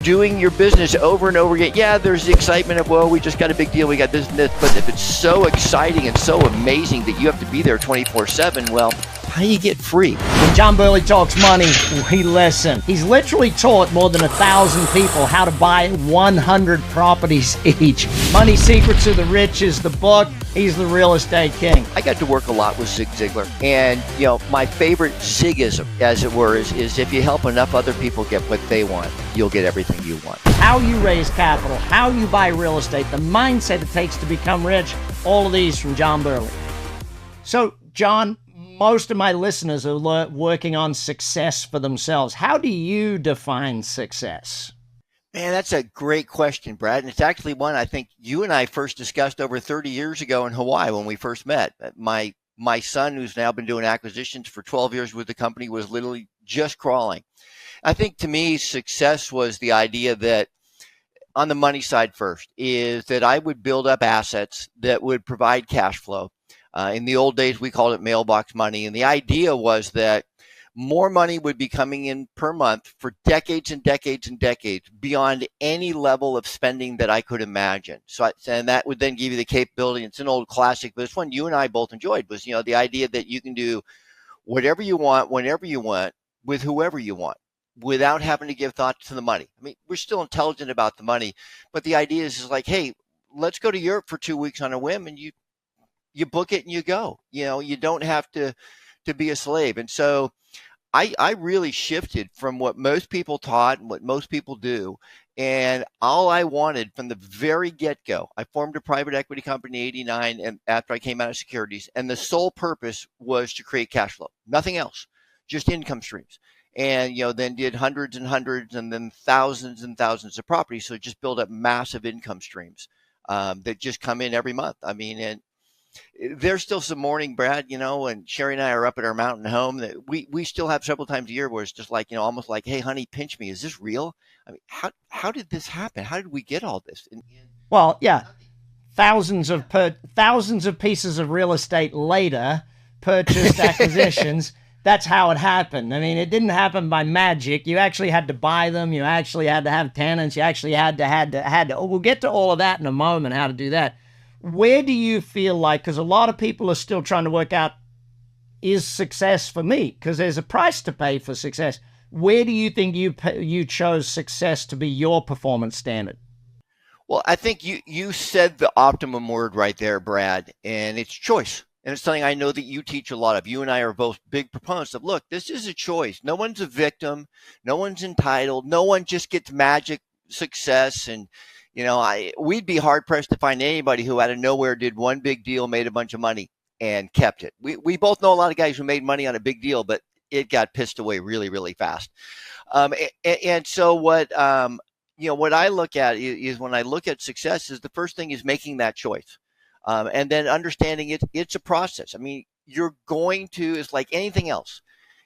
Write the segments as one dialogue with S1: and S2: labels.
S1: doing your business over and over again, yeah, there's the excitement of, well, we just got a big deal, we got this and this. But if it's so exciting and so amazing that you have to be there 24/7, well, how do you get free?
S2: When John Burley talks money, we listen. He's literally taught more than 1,000 people how to buy 100 properties each. Money Secrets of the Rich is the book. He's the real estate king.
S1: I got to work a lot with Zig Ziglar. And, my favorite Zigism, as it were, is if you help enough other people get what they want, you'll get everything you want.
S2: How you raise capital, how you buy real estate, the mindset it takes to become rich, all of these from John Burley. So, John, most of my listeners are working on success for themselves. How do you define success?
S1: Man, that's a great question, Brad. And it's actually one I think you and I first discussed over 30 years ago in Hawaii when we first met. My son, who's now been doing acquisitions for 12 years with the company, was literally just crawling. I think to me, success was the idea that on the money side first, is that I would build up assets that would provide cash flow. In the old days, we called it mailbox money. And the idea was that more money would be coming in per month for decades and decades and decades beyond any level of spending that I could imagine. And that would then give you the capability. It's an old classic, but it's one you and I both enjoyed, was, the idea that you can do whatever you want, whenever you want, with whoever you want, without having to give thought to the money. I mean, we're still intelligent about the money, but the idea is like, hey, let's go to Europe for 2 weeks on a whim, and you book it and you go. You don't have to be a slave. And so I really shifted from what most people taught and what most people do. And all I wanted from the very get-go, I formed a private equity company in '89 and after I came out of securities. And the sole purpose was to create cash flow, nothing else, just income streams. And, then did hundreds and hundreds and then thousands and thousands of properties. So it just built up massive income streams that just come in every month. I mean, and there's still some morning, Brad, and Sherry and I are up at our mountain home that we still have several times a year where it's just like, almost like, hey, honey, pinch me. Is this real? I mean, how did this happen? How did we get all this?
S2: Well, yeah, thousands of pieces of real estate later, purchased acquisitions. That's how it happened. I mean, it didn't happen by magic. You actually had to buy them. You actually had to have tenants. You actually had to. We'll get to all of that in a moment, how to do that. Where do you feel like, because a lot of people are still trying to work out, is success for me? Because there's a price to pay for success. Where do you think you chose success to be your performance standard?
S1: Well, I think you said the optimum word right there, Brad, and it's choice. And it's something I know that you teach a lot of. You and I are both big proponents of, look, this is a choice. No one's a victim. No one's entitled. No one just gets magic success. And we'd be hard pressed to find anybody who out of nowhere did one big deal, made a bunch of money, and kept it. We both know a lot of guys who made money on a big deal, but it got pissed away really, really fast. And so what I look at is when I look at success, is the first thing is making that choice, and then understanding it's a process. I mean, it's like anything else.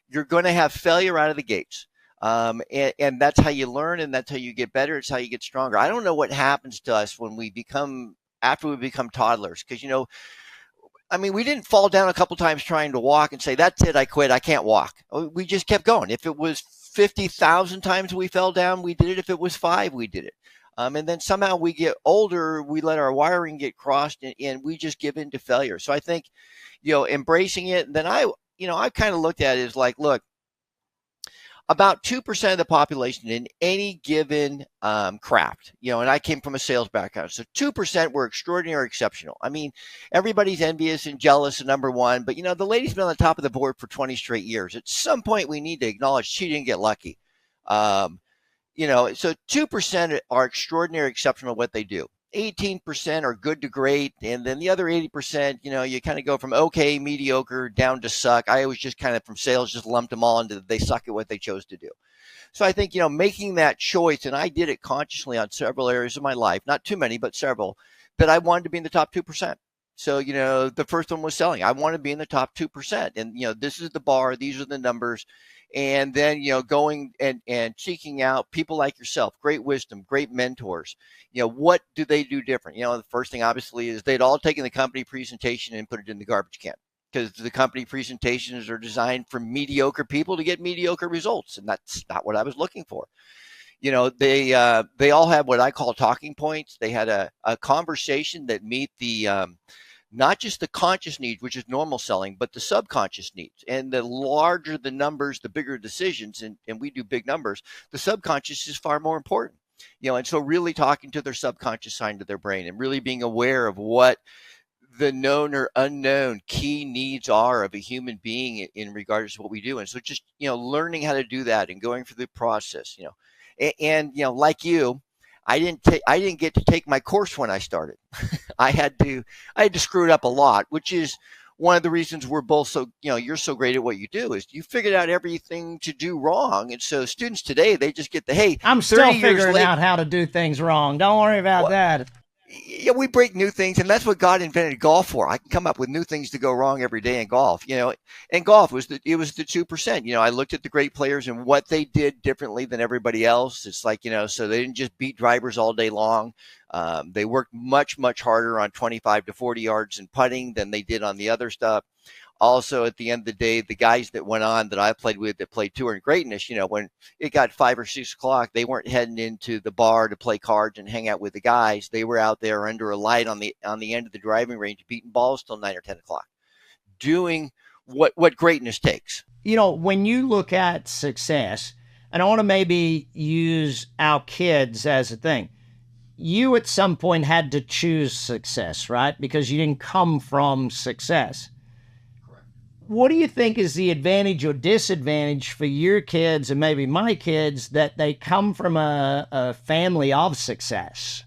S1: You're going to have failure out of the gates. And that's how you learn, and that's how you get better. It's how you get stronger. I don't know what happens to us after we become toddlers. Cause we didn't fall down a couple times trying to walk and say, that's it, I quit, I can't walk. We just kept going. If it was 50,000 times we fell down, we did it. If it was 5, we did it. And then somehow we get older, we let our wiring get crossed and we just give in to failure. So I think, embracing it. And then I kind of looked at it as like, look, about 2% of the population in any given craft, and I came from a sales background. So 2% were extraordinary, exceptional. I mean, everybody's envious and jealous of number one, but the lady's been on the top of the board for 20 straight years. At some point, we need to acknowledge she didn't get lucky. So 2% are extraordinary, exceptional at what they do. 18% are good to great. And then the other 80%, you kind of go from okay, mediocre down to suck. I always just kind of from sales, just lumped them all into they suck at what they chose to do. So I think, making that choice, and I did it consciously on several areas of my life, not too many, but several, that I wanted to be in the top 2%. So, the first one was selling. I want to be in the top 2%. And, this is the bar. These are the numbers. And then, going and seeking out people like yourself, great wisdom, great mentors. What do they do different? The first thing obviously is they'd all taken the company presentation and put it in the garbage can, because the company presentations are designed for mediocre people to get mediocre results. And that's not what I was looking for. They all have what I call talking points. They had a conversation that meet the not just the conscious needs, which is normal selling, but the subconscious needs. And the larger the numbers, the bigger decisions, and we do big numbers, the subconscious is far more important. And so really talking to their subconscious side of their brain and really being aware of what the known or unknown key needs are of a human being in regards to what we do. And so just, learning how to do that and going through the process, and like you, I didn't get to take my course when I started. I had to screw it up a lot, which is one of the reasons we're both so, you're so great at what you do is you figured out everything to do wrong. And so students today, they just get hey,
S2: I'm still figuring out how to do things wrong. Don't worry about that.
S1: Yeah, we break new things, and that's what God invented golf for. I can come up with new things to go wrong every day in golf. And golf was the 2%. I looked at the great players and what they did differently than everybody else. It's like, so they didn't just beat drivers all day long. They worked much, much harder on 25 to 40 yards and putting than they did on the other stuff. Also, at the end of the day, the guys that went on that I played with that played tour and greatness, when it got 5 or 6 o'clock, they weren't heading into the bar to play cards and hang out with the guys. They were out there under a light on the end of the driving range, beating balls till 9 or 10 o'clock, doing what greatness takes.
S2: When you look at success, and I want to maybe use our kids as a thing, you at some point had to choose success, right? Because you didn't come from success. What do you think is the advantage or disadvantage for your kids and maybe my kids that they come from a family of success?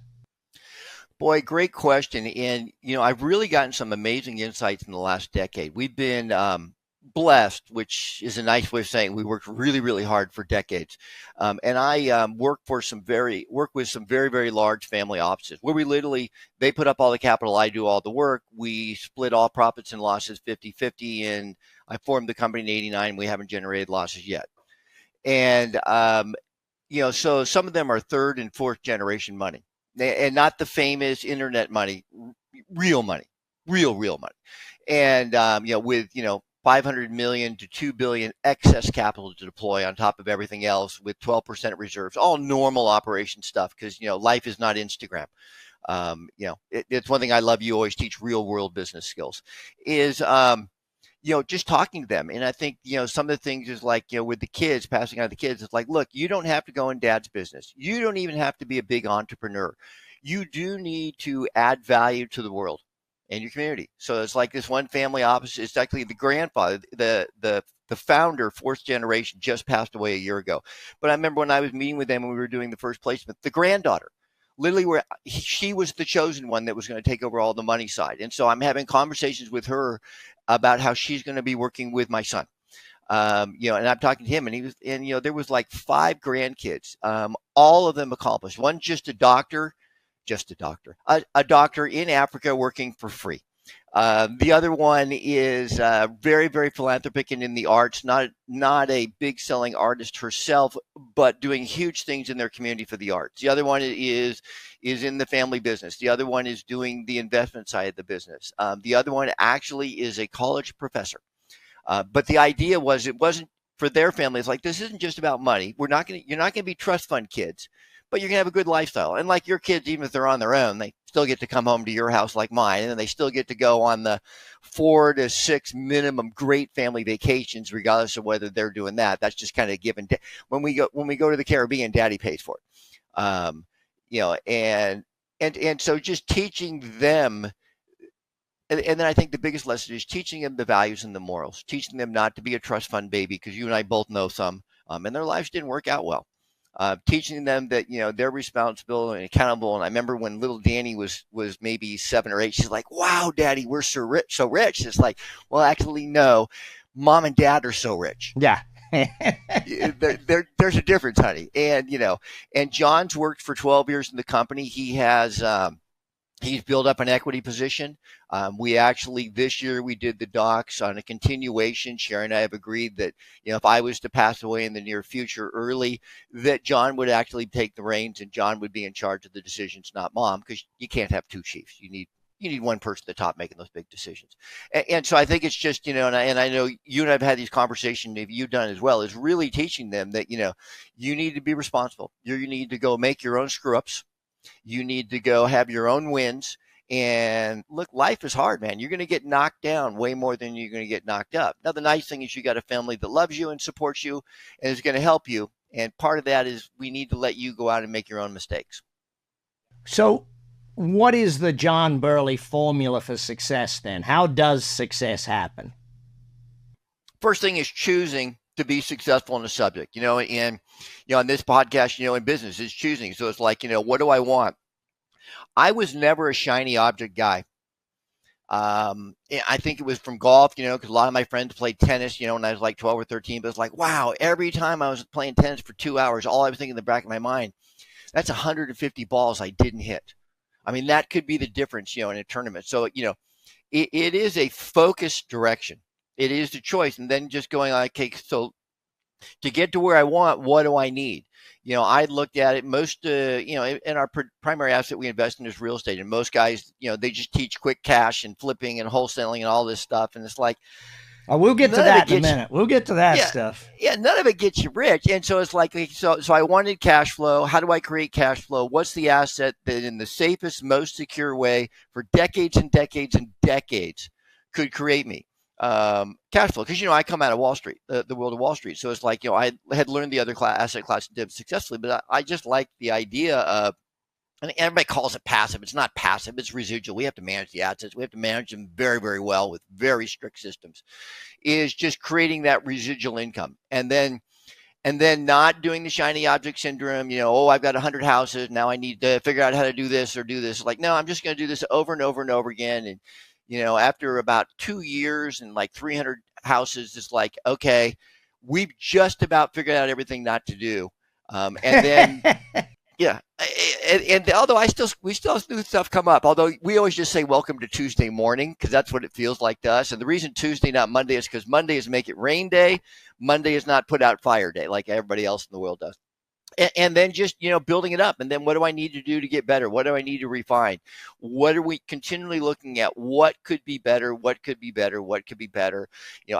S1: Boy, great question. And, I've really gotten some amazing insights in the last decade. We've been blessed, which is a nice way of saying we worked really, really hard for decades. And I work with some very, very large family offices where they put up all the capital, I do all the work. We split all profits and losses 50-50, and I formed the company in 89. We haven't generated losses yet. And, so some of them are third and fourth generation money, and not the famous internet money, real money, real money. And, with, 500 million to 2 billion excess capital to deploy on top of everything else with 12% reserves, all normal operation stuff. Cause life is not Instagram. It's one thing I love. You always teach real world business skills is, just talking to them. And I think, some of the things is like, with the kids, passing on to the kids, it's like, look, you don't have to go in dad's business. You don't even have to be a big entrepreneur. You do need to add value to the world and your community. So it's like this one family office. It's actually the grandfather, the founder, fourth generation, just passed away a year ago. But I remember when I was meeting with them when we were doing the first placement, the granddaughter, literally she was the chosen one that was going to take over all the money side. And so I'm having conversations with her about how she's going to be working with my son. And I'm talking to him, and there was like 5 grandkids, all of them accomplished. One just a doctor in Africa working for free. The other one is very, very philanthropic and in the arts, not a big selling artist herself, but doing huge things in their community for the arts. The other one is in the family business. The other one is doing the investment side of the business. The other one actually is a college professor. But the idea was it wasn't for their family. It's like, this isn't just about money. You're not going to be trust fund kids, but you're going to have a good lifestyle. And like your kids, even if they're on their own, they still get to come home to your house like mine. And then they still get to go on the 4 to 6 minimum great family vacations, regardless of whether they're doing that. That's just kind of given. When we go to the Caribbean, daddy pays for it. And so just teaching them. And then I think the biggest lesson is teaching them the values and the morals, teaching them not to be a trust fund baby, because you and I both know some, and their lives didn't work out well. Teaching them that, they're responsible and accountable. And I remember when little Danny was maybe 7 or 8, she's like, wow, daddy, we're so rich. It's like, well, actually, no, mom and dad are so rich.
S2: Yeah.
S1: There's a difference, honey. And John's worked for 12 years in the company. He has, he's built up an equity position. We actually, this year, we did the docs on a continuation. Sharon and I have agreed that, if I was to pass away in the near future early, that John would actually take the reins and John would be in charge of the decisions, not mom, because you can't have 2 chiefs. You you need one person at the top making those big decisions. And so I think it's just, and I know you and I've had these conversations, maybe you've done as well, is really teaching them that, you need to be responsible. You need to go make your own screw ups. You need to go have your own wins. And look, life is hard, man. You're going to get knocked down way more than you're going to get knocked up. Now, the nice thing is you got a family that loves you and supports you and is going to help you. And part of that is we need to let you go out and make your own mistakes.
S2: So what is the John Burley formula for success then? How does success happen?
S1: First thing is choosing to be successful in a subject, and, on this podcast, in business is choosing. So it's like, what do I want? I was never a shiny object guy. I think it was from golf, because a lot of my friends played tennis, when I was like 12 or 13, but it's like, wow, every time I was playing tennis for 2 hours, all I was thinking in the back of my mind, that's 150 balls I didn't hit. I mean, that could be the difference, in a tournament. So, it is a focused direction. It is the choice. And then just going, okay, so to get to where I want, what do I need? I looked at it most, in our primary asset we invest in is real estate. And most guys, they just teach quick cash and flipping and wholesaling and all this stuff. And it's like,
S2: oh, we'll get to that in a minute. We'll get to that stuff.
S1: Yeah, none of it gets you rich. And so it's like, so I wanted cash flow. How do I create cash flow? What's the asset that in the safest, most secure way for decades and decades and decades could create me cash flow? Because, I come out of Wall Street, the world of Wall Street. So it's like, I had learned the other asset class successfully, but I just like the idea of, and everybody calls it passive. It's not passive. It's residual. We have to manage the assets. We have to manage them very, very well with very strict systems. Is just creating that residual income, and then not doing the shiny object syndrome. I've got 100 houses. Now I need to figure out how to do this or do this. Like, no, I'm just going to do this over and over and over again. And, after about 2 years and like 300 houses, it's like, okay, we've just about figured out everything not to do. And then, yeah. And although we still have new stuff come up, although we always just say welcome to Tuesday morning because that's what it feels like to us. And the reason Tuesday, not Monday, is because Monday is make it rain day. Monday is not put out fire day like everybody else in the world does. And then just, building it up. And then what do I need to do to get better? What do I need to refine? What are we continually looking at? What could be better? What could be better? What could be better?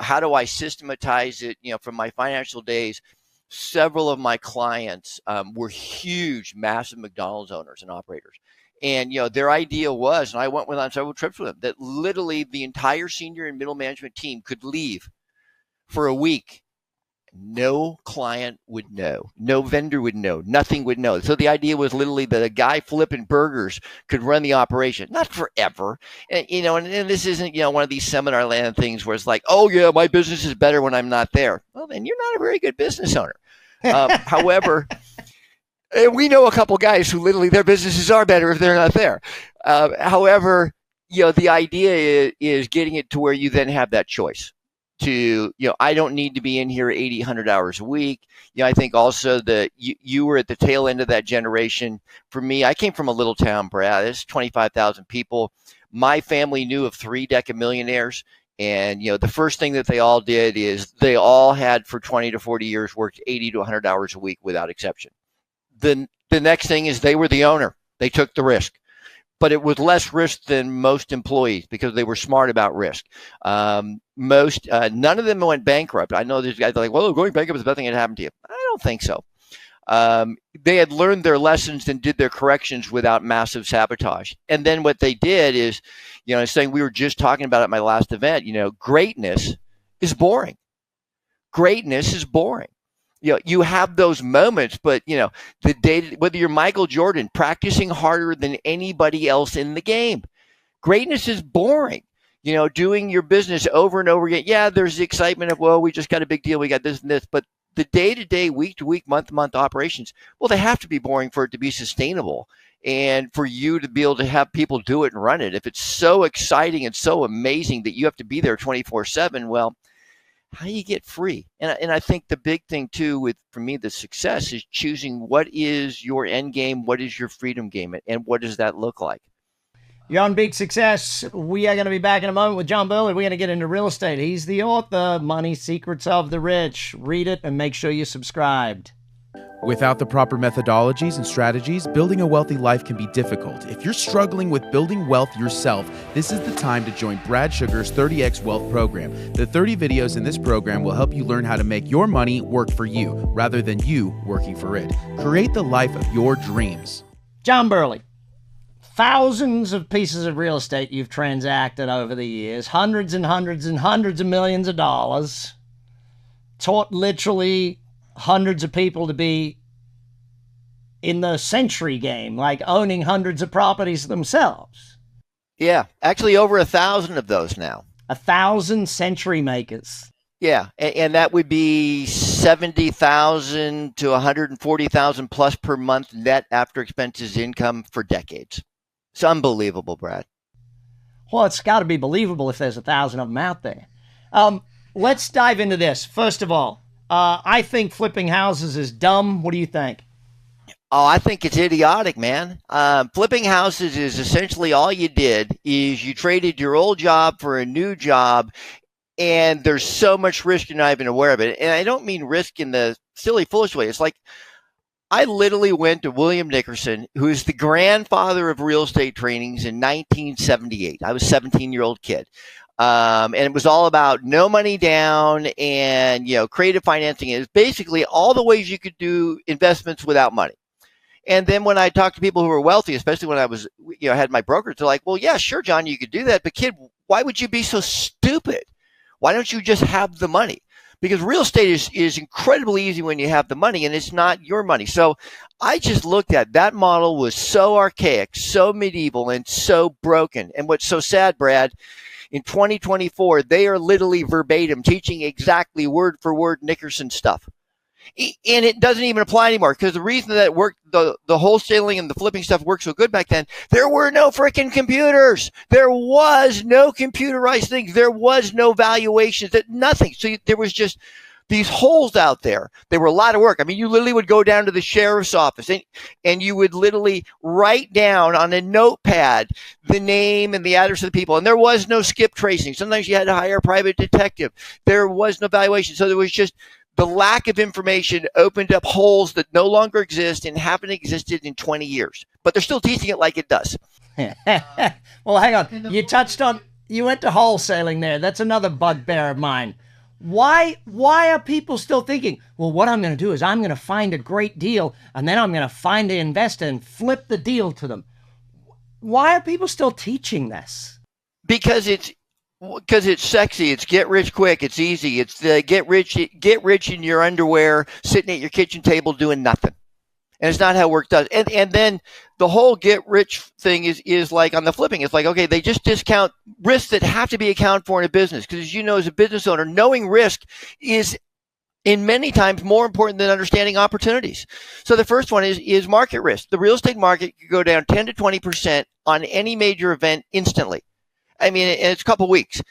S1: How do I systematize it? From my financial days, several of my clients were huge, massive McDonald's owners and operators. And, their idea was, and I went on several trips with them, that literally the entire senior and middle management team could leave for a week. No client would know. No vendor would know. Nothing would know. So the idea was literally that a guy flipping burgers could run the operation, not forever. And, and this isn't, one of these seminar land things where it's like, oh yeah, my business is better when I'm not there. Well, then you're not a very good business owner. However, we know a couple guys who literally their businesses are better if they're not there. However, the idea is getting it to where you then have that choice. I don't need to be in here 80, 100 hours a week. I think also that you were at the tail end of that generation. For me, I came from a little town, Brad. It's 25,000 people. My family knew of 3 decamillionaires. And, the first thing that they all did is they all had for 20 to 40 years worked 80 to 100 hours a week without exception. The next thing is they were the owner. They took the risk. But it was less risk than most employees because they were smart about risk. None of them went bankrupt. I know there's guys that are like, well, going bankrupt is the best thing that happened to you. I don't think so. They had learned their lessons and did their corrections without massive sabotage. And then what they did is, saying we were just talking about at my last event, greatness is boring. Greatness is boring. You have those moments, but the day, whether you're Michael Jordan practicing harder than anybody else in the game, greatness is boring. Doing your business over and over again. Yeah, there's the excitement of, well, we just got a big deal. We got this and this, but the day-to-day, week-to-week, month-to-month operations, well, they have to be boring for it to be sustainable and for you to be able to have people do it and run it. If it's so exciting and so amazing that you have to be there 24/7, well, how do you get free? And I think the big thing too for me, the success is choosing what is your end game, what is your freedom game, and what does that look like?
S2: You're on Big Success. We are going to be back in a moment with John Burley. We're going to get into real estate. He's the author, Money Secrets of the Rich. Read it and make sure you're subscribed.
S3: Without the proper methodologies and strategies, building a wealthy life can be difficult. If you're struggling with building wealth yourself, this is the time to join Brad Sugar's 30X Wealth Program. The 30 videos in this program will help you learn how to make your money work for you rather than you working for it. Create the life of your dreams.
S2: John Burley, thousands of pieces of real estate you've transacted over the years, hundreds and hundreds and hundreds of millions of dollars, taught literally hundreds of people to be in the century game, like owning hundreds of properties themselves.
S1: Yeah, actually over 1,000 of those now.
S2: 1,000 century makers.
S1: Yeah, and that would be 70,000 to 140,000 plus per month net after expenses income for decades. It's unbelievable, Brad.
S2: Well, it's got to be believable if there's 1,000 of them out there. Let's dive into this. First of all, I think flipping houses is dumb. What do you think?
S1: Oh, I think it's idiotic, man. Flipping houses is essentially all you did is you traded your old job for a new job, and there's so much risk you're not even aware of it. And I don't mean risk in the silly, foolish way. It's like I literally went to William Nickerson, who is the grandfather of real estate trainings, in 1978. I was a 17-year-old kid. And it was all about no money down and, creative financing. It was basically all the ways you could do investments without money. And then when I talked to people who were wealthy, especially when I was, had my brokerage, they're like, well, yeah, sure, John, you could do that. But kid, why would you be so stupid? Why don't you just have the money? Because real estate is incredibly easy when you have the money, and it's not your money. So I just looked at that model was so archaic, so medieval, and so broken. And what's so sad, Brad, in 2024, they are literally verbatim teaching exactly word for word Nickerson stuff. And it doesn't even apply anymore, because the reason that it worked, the wholesaling and the flipping stuff worked so good back then, there were no freaking computers. There was no computerized things. There was no valuations, nothing. So there was just these holes out there. They were a lot of work. I mean, you literally would go down to the sheriff's office and you would literally write down on a notepad the name and the address of the people. And there was no skip tracing. Sometimes you had to hire a private detective. There was no valuation. So there was just the lack of information opened up holes that no longer exist and haven't existed in 20 years. But they're still teaching it like it does.
S2: Well, hang on. You went to wholesaling there. That's another bugbear of mine. Why are people still thinking, well, what I'm going to do is I'm going to find a great deal and then I'm going to find an investor and flip the deal to them? Why are people still teaching this?
S1: Because it's sexy. It's get rich quick. It's easy. It's get rich in your underwear, sitting at your kitchen table doing nothing. And it's not how work does. And then the whole get rich thing is like on the flipping. It's like, okay, they just discount risks that have to be accounted for in a business. Because as you know, as a business owner, knowing risk is in many times more important than understanding opportunities. So the first one is market risk. The real estate market could go down 10 to 20% on any major event instantly. I mean, it's a couple weeks.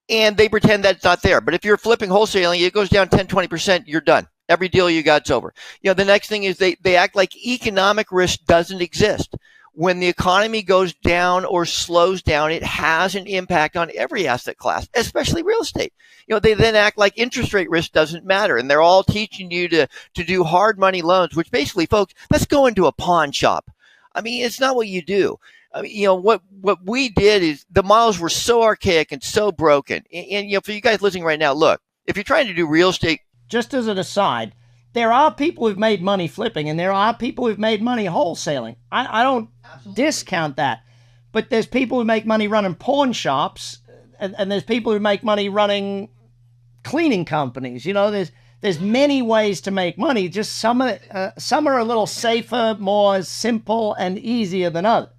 S1: And they pretend that's not there. But if you're flipping wholesaling, it goes down 10, 20%, you're done. Every deal you got's over. The next thing is they act like economic risk doesn't exist. When the economy goes down or slows down, it has an impact on every asset class, especially real estate. They then act like interest rate risk doesn't matter. And they're all teaching you to do hard money loans, which basically, folks, let's go into a pawn shop. I mean, it's not what you do. I mean, what we did is the models were so archaic and so broken. And for you guys listening right now, look, if you're trying to do real estate.
S2: Just as an aside, there are people who've made money flipping and there are people who've made money wholesaling. I don't discount that. But there's people who make money running pawn shops and there's people who make money running cleaning companies. There's many ways to make money. Just some are a little safer, more simple and easier than others.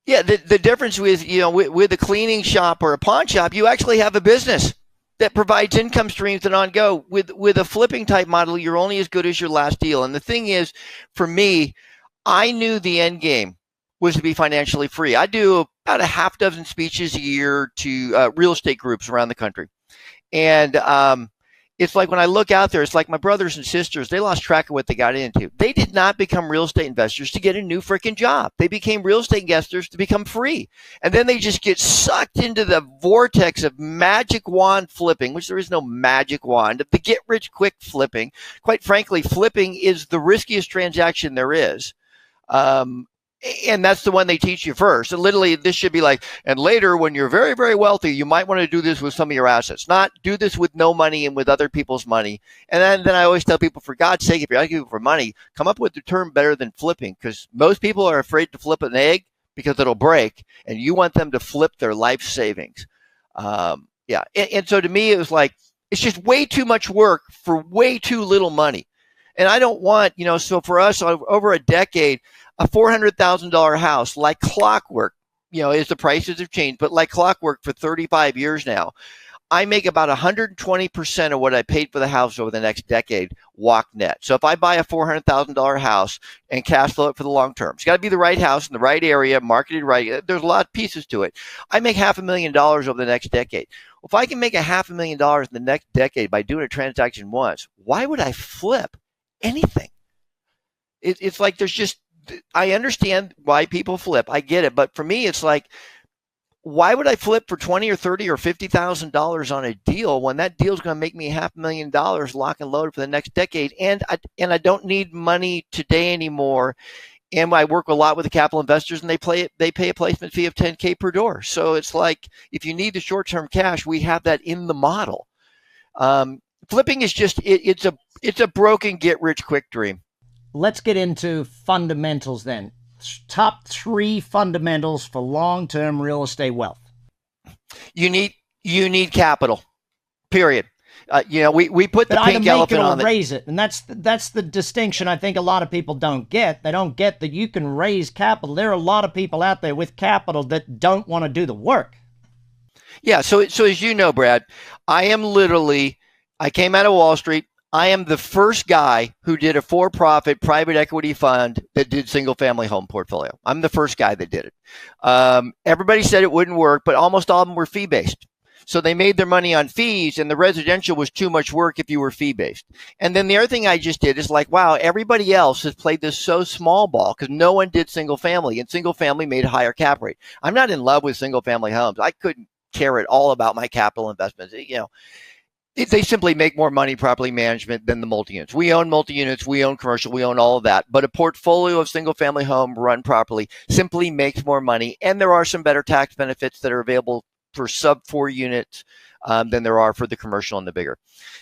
S1: Yeah, the difference with a cleaning shop or a pawn shop, you actually have a business that provides income streams that on go. With a flipping type model, you're only as good as your last deal. And the thing is, for me, I knew the end game was to be financially free. I do about a half dozen speeches a year to real estate groups around the country. And it's like when I look out there, it's like my brothers and sisters, they lost track of what they got into. They did not become real estate investors to get a new freaking job. They became real estate investors to become free. And then they just get sucked into the vortex of magic wand flipping, which there is no magic wand, of the get rich quick flipping. Quite frankly, flipping is the riskiest transaction there is. And that's the one they teach you first. And literally, this should be like, and later when you're very, very wealthy, you might want to do this with some of your assets. Not do this with no money and with other people's money. And then I always tell people, for God's sake, if you're asking for money, come up with a term better than flipping, because most people are afraid to flip an egg because it'll break, and you want them to flip their life savings. And so to me, it was like, it's just way too much work for way too little money. And I don't want, so for us, over a decade, a $400,000 house, like clockwork, as the prices have changed, but like clockwork for 35 years now, I make about 120% of what I paid for the house over the next decade walk net. So if I buy a $400,000 house and cash flow it for the long term, it's got to be the right house in the right area, marketed right. There's a lot of pieces to it. I make $500,000 over the next decade. Well, if I can make $500,000 in the next decade by doing a transaction once, why would I flip anything? It's like I understand why people flip. I get it. But for me, it's like, why would I flip for $20 or $30 or $50,000 on a deal when that deal is going to make me $500,000 lock and load for the next decade? And I don't need money today anymore. And I work a lot with the capital investors, and they pay a placement fee of $10K per door. So it's like, if you need the short-term cash, we have that in the model. Flipping is just, it's a broken get-rich-quick dream.
S2: Let's get into fundamentals then. Top 3 fundamentals for long-term real estate wealth.
S1: You need capital, period. We put the pink elephant on
S2: it. Raise it, and that's the distinction I think a lot of people don't get. They don't get that you can raise capital. There are a lot of people out there with capital that don't want to do the work.
S1: Yeah. So as you know, Brad, I came out of Wall Street. I am the first guy who did a for-profit private equity fund that did single-family home portfolio. I'm the first guy that did it. Everybody said it wouldn't work, but almost all of them were fee-based. So they made their money on fees, and the residential was too much work if you were fee-based. And then the other thing I just did is like, wow, everybody else has played this so small ball because no one did single-family, and single-family made a higher cap rate. I'm not in love with single-family homes. I couldn't care at all about my capital investments. They simply make more money properly management than the multi-units. We own multi-units, we own commercial, we own all of that. But a portfolio of single-family home run properly simply makes more money. And there are some better tax benefits that are available for sub-4 units than there are for the commercial and the bigger.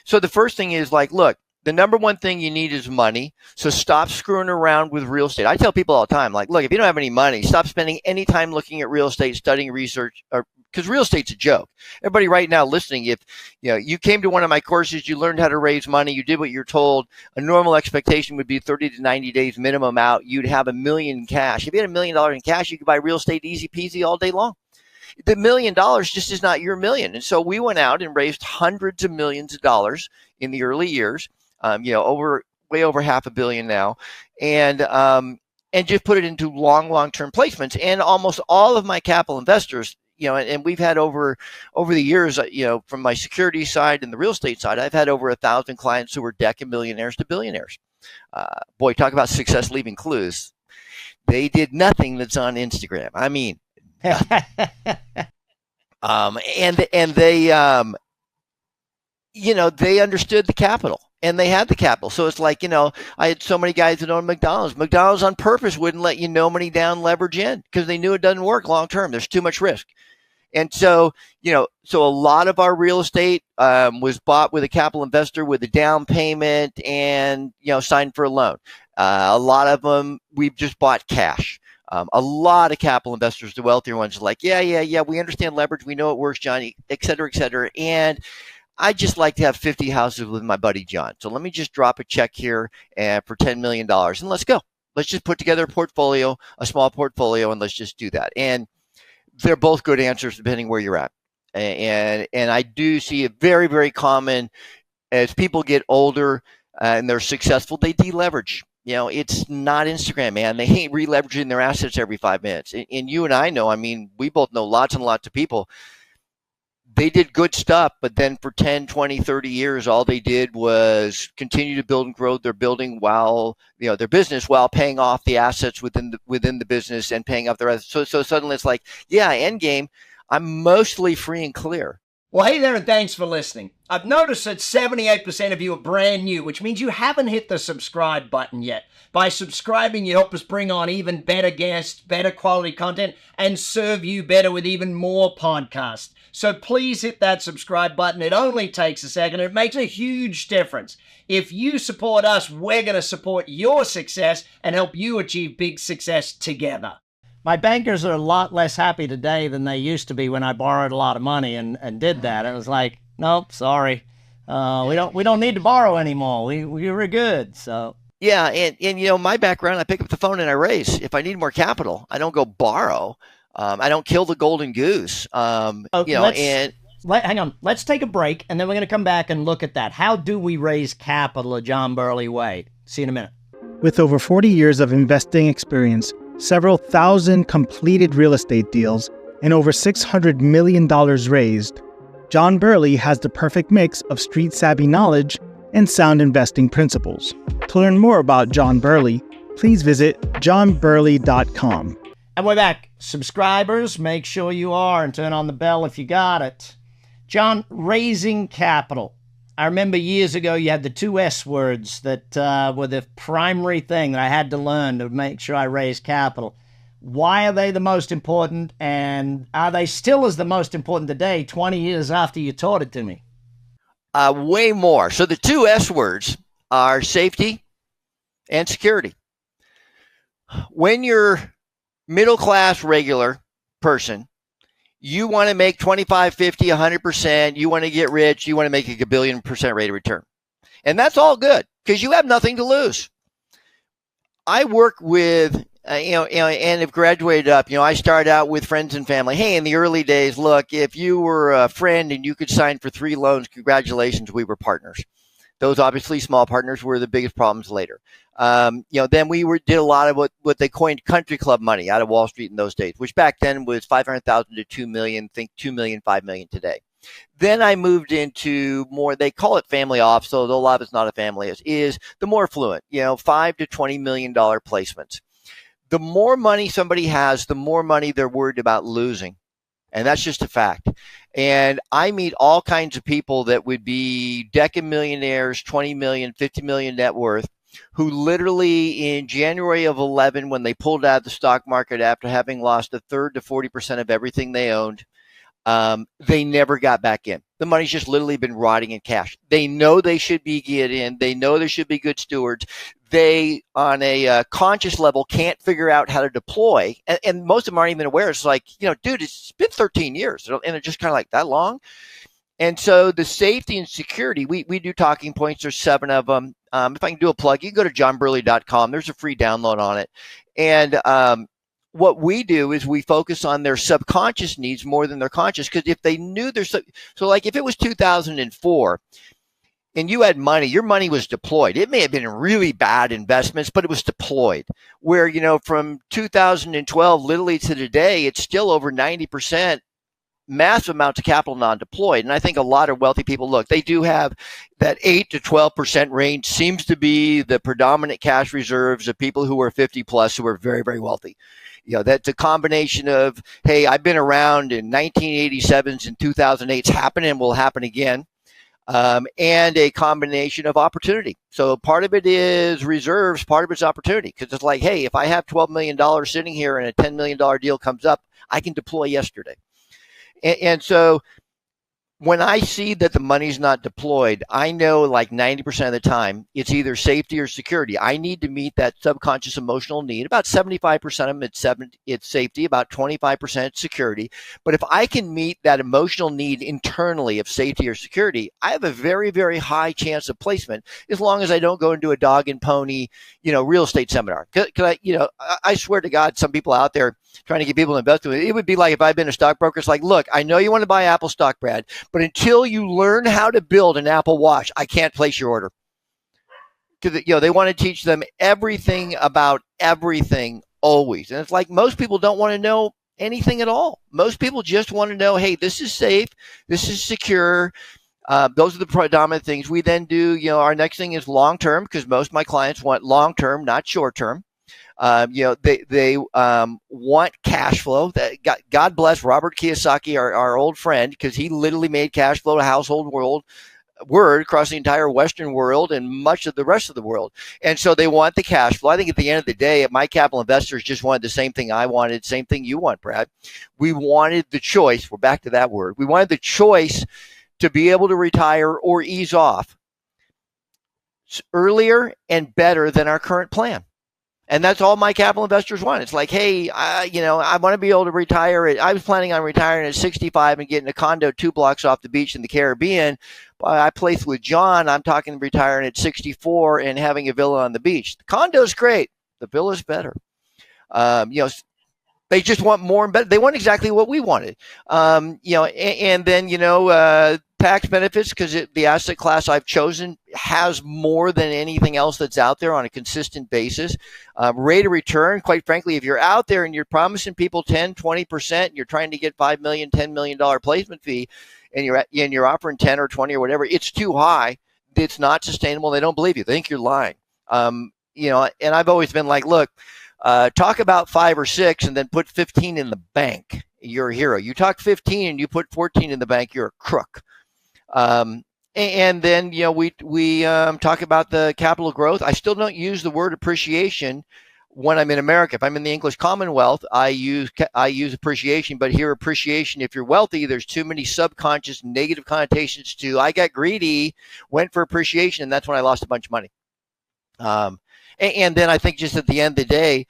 S1: So the first thing is like, look, the number one thing you need is money. So stop screwing around with real estate. I tell people all the time, like, look, if you don't have any money, stop spending any time looking at real estate, studying research, because real estate's a joke. Everybody right now listening, if you came to one of my courses, you learned how to raise money, you did what you're told, a normal expectation would be 30 to 90 days minimum out. You'd have $1 million in cash. If you had $1 million in cash, you could buy real estate easy peasy all day long. The $1 million just is not your million. And so we went out and raised hundreds of millions of dollars in the early years, way over $500 million now. And just put it into long-term placements. And almost all of my capital investors, and we've had over the years, from my security side and the real estate side, I've had over 1,000 clients who were deca millionaires to billionaires. Boy, talk about success leaving clues. They did nothing that's on Instagram. I mean, and they, they understood the capital. And they had the capital. So it's like, I had so many guys that owned McDonald's. McDonald's on purpose wouldn't let you no money down, leverage in, because they knew it doesn't work long term. There's too much risk. And so, so a lot of our real estate was bought with a capital investor with a down payment and, signed for a loan. A lot of them, we've just bought cash. A lot of capital investors, the wealthier ones, are like, yeah, we understand leverage. We know it works, Johnny, et cetera, et cetera. And I just like to have 50 houses with my buddy John. So let me just drop a check here for $10 million and let's go. Let's just put together a portfolio, a small portfolio, and let's just do that. And they're both good answers depending where you're at. And I do see it very, very common as people get older and they're successful, they deleverage. It's not Instagram, man. They ain't re-leveraging their assets every 5 minutes. And you and I know, we both know lots and lots of people. they did good stuff, but then for 10, 20, 30 years, all they did was continue to build and grow their building while, their business, while paying off the assets within the business and paying off the rest. So suddenly it's like, yeah, end game, I'm mostly free and clear.
S2: Well, hey there, and thanks for listening. I've noticed that 78% of you are brand new, which means you haven't hit the subscribe button yet. By subscribing, you help us bring on even better guests, better quality content, and serve you better with even more podcasts. So please hit that subscribe button. It only takes a second. It makes a huge difference. If you support us, we're going to support your success and help you achieve big success together. My bankers are a lot less happy today than they used to be when I borrowed a lot of money and did that. It was like, nope, sorry. We don't need to borrow anymore. We were good. So
S1: yeah, and my background, I pick up the phone and I raise. If I need more capital, I don't go borrow. I don't kill the golden goose. Hang
S2: on. Let's take a break, and then we're going to come back and look at that. How do we raise capital a John Burley way? See you in a minute.
S4: With over 40 years of investing experience, several thousand completed real estate deals, and over $600 million raised, John Burley has the perfect mix of street-savvy knowledge and sound investing principles. To learn more about John Burley, please visit johnburley.com.
S2: And we're back. Subscribers, make sure you are, and turn on the bell if you got it. John, raising capital. I remember years ago you had the two S words that were the primary thing that I had to learn to make sure I raised capital. Why are they the most important, and are they still as the most important today, 20 years after you taught it to me?
S1: Way more. So the two S words are safety and security. When you're middle-class regular person, you want to make 25, 50, 100%. You want to get rich. You want to make a billion% rate of return. And that's all good because you have nothing to lose. I work with, and have graduated up. I started out with friends and family. Hey, in the early days, look, if you were a friend and you could sign for 3 loans, congratulations, we were partners. Those obviously small partners were the biggest problems later. Then we did a lot of what they coined country club money out of Wall Street in those days, which back then was 500,000 to 2 million, think 2 million, 5 million today. Then I moved into more, they call it family office, although a lot of it's not a family, is the more affluent, $5 to $20 million placements. The more money somebody has, the more money they're worried about losing. And that's just a fact. And I meet all kinds of people that would be decamillionaires, 20 million, 50 million net worth, who literally in January of 11, when they pulled out of the stock market after having lost a third to 40% of everything they owned, they never got back in. The money's just literally been rotting in cash. They know they should be get in. They know they should be good stewards. They, on a conscious level, can't figure out how to deploy. And most of them aren't even aware. It's like, dude, it's been 13 years. And it's just kind of like that long. And so the safety and security, we do talking points. There's 7 of them. If I can do a plug, you can go to johnburley.com. There's a free download on it. And what we do is we focus on their subconscious needs more than their conscious. Because if they knew so like if it was 2004 and you had money, your money was deployed. It may have been really bad investments, but it was deployed. Where, from 2012 literally to today, it's still over 90%. Massive amounts of capital non-deployed. And I think a lot of wealthy people, look, they do have that 8 to 12% range seems to be the predominant cash reserves of people who are 50 plus who are very, very wealthy. That's a combination of, hey, I've been around in 1987s and 2008's happened and will happen again. And a combination of opportunity. So part of it is reserves, part of it's opportunity. Because it's like, hey, if I have $12 million sitting here and a $10 million deal comes up, I can deploy yesterday. And so when I see that the money's not deployed, I know like 90% of the time it's either safety or security. I need to meet that subconscious emotional need. About 75% of them, it's safety, about 25% security. But if I can meet that emotional need internally of safety or security, I have a very, very high chance of placement as long as I don't go into a dog and pony, real estate seminar. Cause I swear to God, some people out there trying to get people to invest in it. It would be like if I'd been a stockbroker. It's like, look, I know you want to buy Apple stock, Brad, but until you learn how to build an Apple Watch, I can't place your order. Because they want to teach them everything about everything always. And it's like most people don't want to know anything at all. Most people just want to know, hey, this is safe, this is secure. Those are the predominant things. We then do, our next thing is long term, because most of my clients want long term, not short term. They want cash flow. God bless Robert Kiyosaki, our old friend, because he literally made cash flow a household word across the entire Western world and much of the rest of the world. And so they want the cash flow. I think at the end of the day, my capital investors just wanted the same thing I wanted, same thing you want, Brad. We wanted the choice. We're back to that word. We wanted the choice to be able to retire or ease off earlier and better than our current plan. And that's all my capital investors want. It's like, hey, I want to be able to retire. I was planning on retiring at 65 and getting a condo 2 blocks off the beach in the Caribbean. But I placed with John. I'm talking retiring at 64 and having a villa on the beach. The condo's great. The villa's better. They just want more and better. They want exactly what we wanted. And then, tax benefits, because the asset class I've chosen has more than anything else that's out there on a consistent basis. Rate of return, quite frankly, if you're out there and you're promising people 10, 20%, and you're trying to get $5 million, $10 million placement fee, and you're offering 10 or 20 or whatever, it's too high. It's not sustainable. They don't believe you. They think you're lying. And I've always been like, look, talk about 5 or 6 and then put 15 in the bank. You're a hero. You talk 15 and you put 14 in the bank, you're a crook. And then, we talk about the capital growth. I still don't use the word appreciation when I'm in America. If I'm in the English Commonwealth, I use appreciation, but here appreciation, if you're wealthy, there's too many subconscious negative connotations to, I got greedy, went for appreciation, and that's when I lost a bunch of money. And then I think just at the end of the day,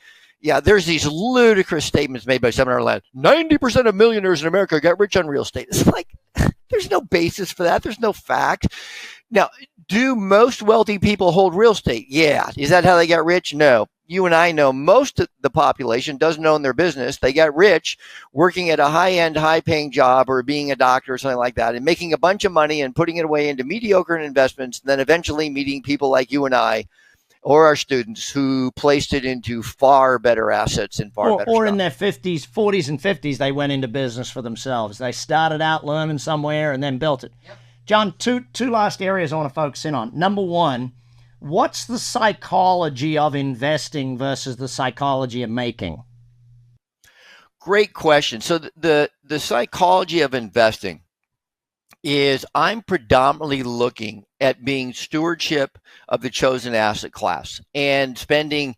S1: there's these ludicrous statements made by Seminar Land. 90% of millionaires in America got rich on real estate. It's like, there's no basis for that. There's no fact. Now, do most wealthy people hold real estate? Yeah. Is that how they got rich? No. You and I know most of the population doesn't own their business. They got rich working at a high-end, high-paying job or being a doctor or something like that and making a bunch of money and putting it away into mediocre investments, and then eventually meeting people like you and I or our students who placed it into far better assets and far better
S2: or
S1: stuff.
S2: In their 40s and 50s, they went into business for themselves. They started out learning somewhere and then built it. Yep. John, two last areas I want to focus in on. Number one, what's the psychology of investing versus the psychology of making?
S1: Great question. So the psychology of investing is I'm predominantly looking at being stewardship of the chosen asset class and spending,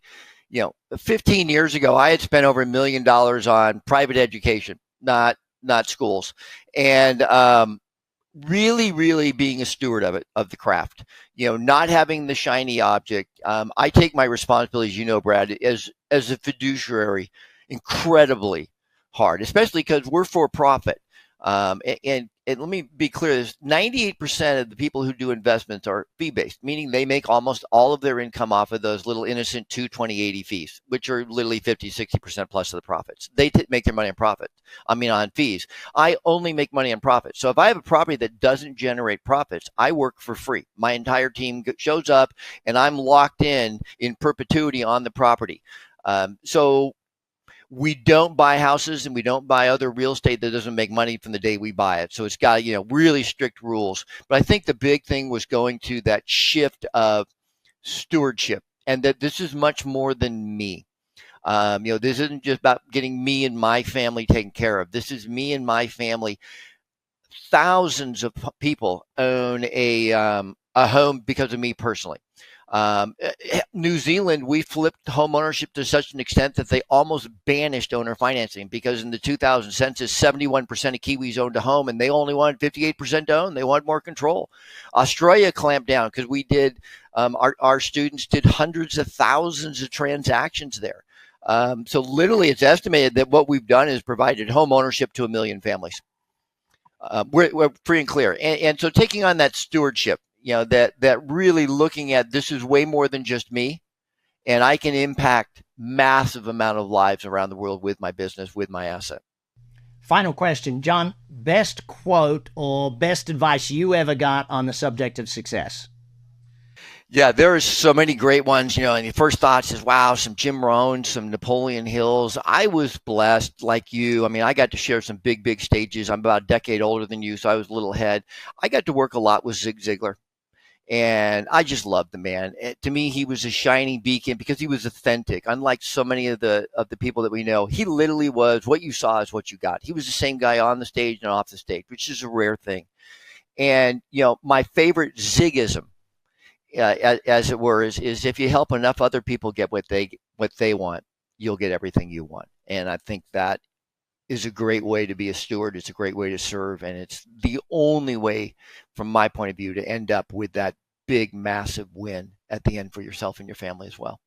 S1: 15 years ago, I had spent over $1 million on private education, not schools, and really, really being a steward of the craft, not having the shiny object. I take my responsibilities, Brad, as a fiduciary, incredibly hard, especially because we're for profit. And let me be clear, 98% of the people who do investments are fee-based, meaning they make almost all of their income off of those little innocent 220/80 fees, which are literally 50, 60% plus of the profits. They make their money on fees. I only make money on profits. So if I have a property that doesn't generate profits, I work for free. My entire team shows up and I'm locked in perpetuity on the property. So we don't buy houses and we don't buy other real estate that doesn't make money from the day we buy it. So it's got, really strict rules. But I think the big thing was going to that shift of stewardship, and that this is much more than me. This isn't just about getting me and my family taken care of. This is me and my family. Thousands of people own a home because of me personally. New Zealand, we flipped home ownership to such an extent that they almost banished owner financing, because in the 2000 census, 71% of Kiwis owned a home and they only wanted 58% to own. They wanted more control. Australia clamped down because we did, our students did hundreds of thousands of transactions there. So literally it's estimated that what we've done is provided home ownership to 1 million families. We're free and clear. And so taking on that stewardship, that really looking at this is way more than just me, and I can impact massive amount of lives around the world with my business, with my asset.
S2: Final question, John, best quote or best advice you ever got on the subject of success?
S1: Yeah, there are so many great ones, and your first thoughts is, wow, some Jim Rohn, some Napoleon Hills. I was blessed like you. I mean, I got to share some big stages. I'm about a decade older than you, so I was a little ahead. I got to work a lot with Zig Ziglar, and I just loved the man. To me, he was a shining beacon because he was authentic. Unlike so many of the people that we know, he literally was what you saw is what you got. He was the same guy on the stage and off the stage, which is a rare thing. And, my favorite Zigism, as it were, is if you help enough other people get what they want, you'll get everything you want. And I think that is a great way to be a steward. It's a great way to serve, and it's the only way, from my point of view, to end up with that big, massive win at the end for yourself and your family as well.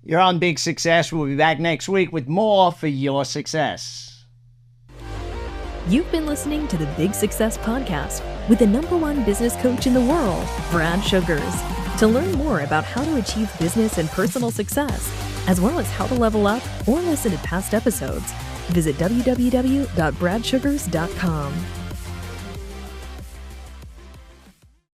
S2: You're on Big Success. We'll be back next week with more for your success.
S5: You've been listening to the Big Success Podcast with the #1 business coach in the world, Brad Sugars. To learn more about how to achieve business and personal success, as well as how to level up or listen to past episodes, visit www.bradsugars.com.